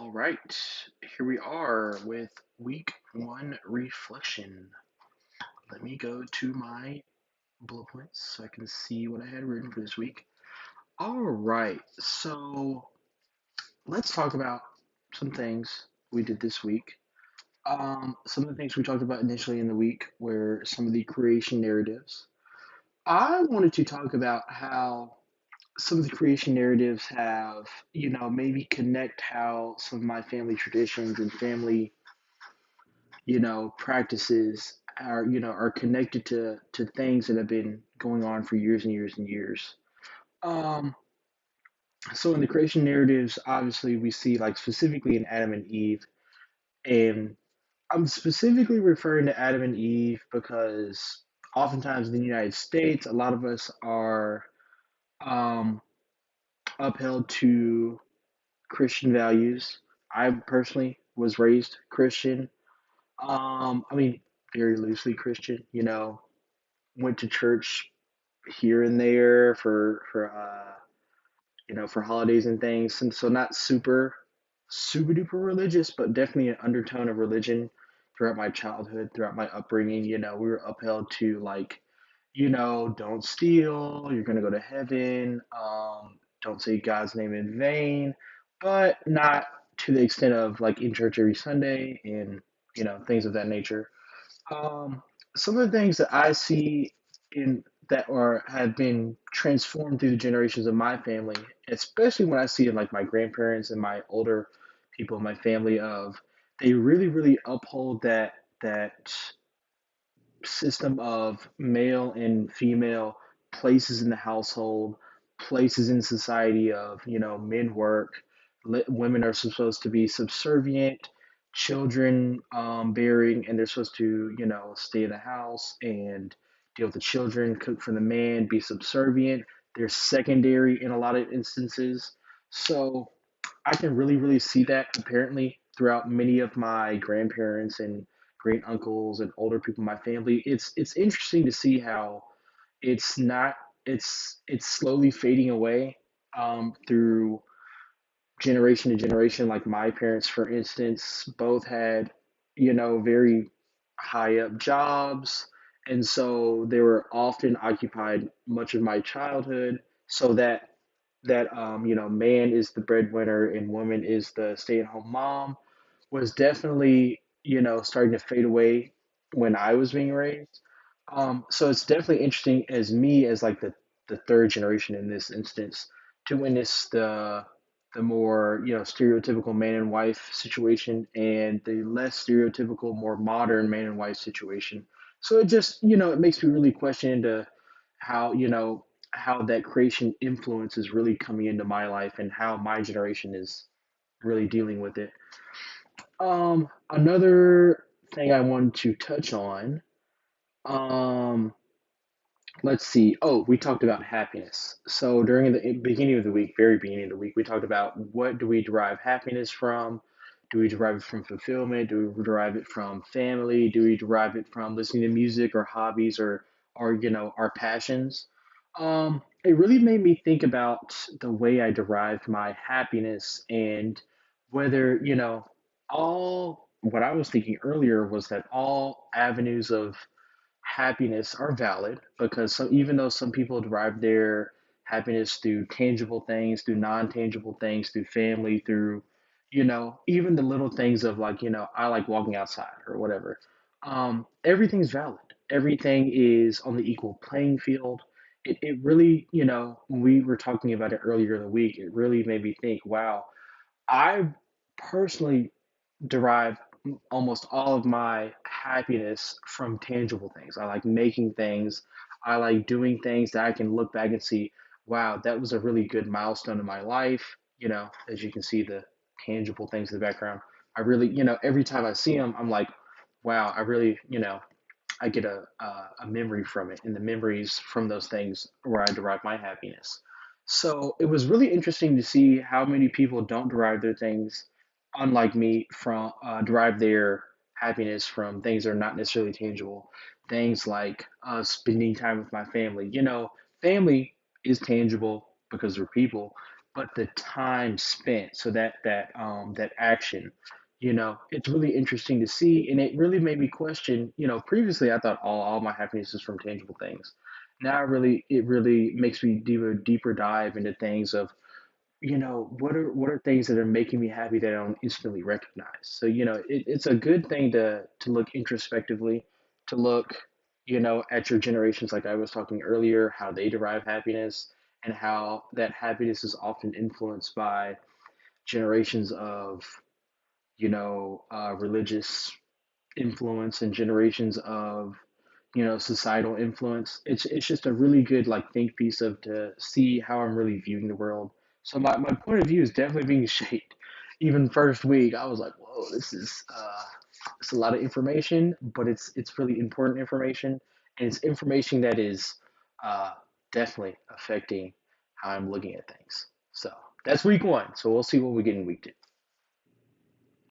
All right, here we are with week one reflection. Let me go to my bullet points so I can see what I had written for this week. All right, so let's talk about some things we did this week. Some of the things we talked about initially in the week were some of the creation narratives. I wanted to talk about how some of the creation narratives have, maybe connect how some of my family traditions and family practices are connected to things that have been going on for years and years and years. Um, so in the creation narratives, obviously we see like specifically in Adam and Eve, and I'm specifically referring to Adam and Eve because oftentimes in the United States, a lot of us are um, upheld to Christian values. I personally was raised Christian. I mean, very loosely Christian, went to church here and there for holidays and things, and so not super duper religious, but definitely an undertone of religion throughout my childhood, throughout my upbringing. We were upheld to like, don't steal, you're gonna go to heaven, don't say God's name in vain, but not to the extent of like in church every Sunday and things of that nature. um, some of the things that I see in that are have been transformed through the generations of my family, especially when I see in like my grandparents and my older people in my family, of they really, really uphold that system of male and female places in the household, places in society of, men work, women are supposed to be subservient, children bearing, and they're supposed to, stay in the house and deal with the children, cook for the man, be subservient. They're secondary in a lot of instances. So I can really, really see that apparently throughout many of my grandparents and great uncles and older people in my family. It's interesting to see how it's not it's slowly fading away through generation to generation. Like my parents, for instance, both had very high up jobs, and so they were often occupied much of my childhood. So that man is the breadwinner and woman is the stay at home mom was definitely starting to fade away when I was being raised. So it's definitely interesting as me as like the third generation in this instance to witness the more stereotypical man and wife situation and the less stereotypical more modern man and wife situation. So it just it makes me really question into how how that creation influence is really coming into my life and how my generation is really dealing with it. Another thing I wanted to touch on, um, let's see. Oh, we talked about happiness. So during the beginning of the week, very beginning of the week, we talked about what do we derive happiness from? Do we derive it from fulfillment? Do we derive it from family? Do we derive it from listening to music or hobbies or our passions? It really made me think about the way I derived my happiness and whether, all what I was thinking earlier was that all avenues of happiness are valid because even though some people derive their happiness through tangible things, through non-tangible things, through family, through even the little things of like I like walking outside or whatever. Everything's valid. Everything is on the equal playing field. It really when we were talking about it earlier in the week, it really made me think, wow, I personally derive almost all of my happiness from tangible things. I like making things. I like doing things that I can look back and see, wow, that was a really good milestone in my life. As you can see the tangible things in the background. I really, every time I see them, I'm like, wow, I really, I get a memory from it, and the memories from those things where I derive my happiness. So it was really interesting to see how many people don't derive their things, unlike me, from derive their happiness from things that are not necessarily tangible. Things like spending time with my family. Family is tangible because we're people, but the time spent, so that action, it's really interesting to see, and it really made me question. Previously I thought all my happiness is from tangible things. Now it really makes me do a deeper dive into things of, what are things that are making me happy that I don't instantly recognize. So, it's a good thing to look introspectively, to look, at your generations, like I was talking earlier, how they derive happiness, and how that happiness is often influenced by generations of, religious influence and generations of, societal influence. It's just a really good like think piece of to see how I'm really viewing the world. So my point of view is definitely being shaped. Even first week, I was like, whoa, this is it's a lot of information, but it's really important information, and it's information that is uh, definitely affecting how I'm looking at things. So that's week one. So we'll see what we get in week two.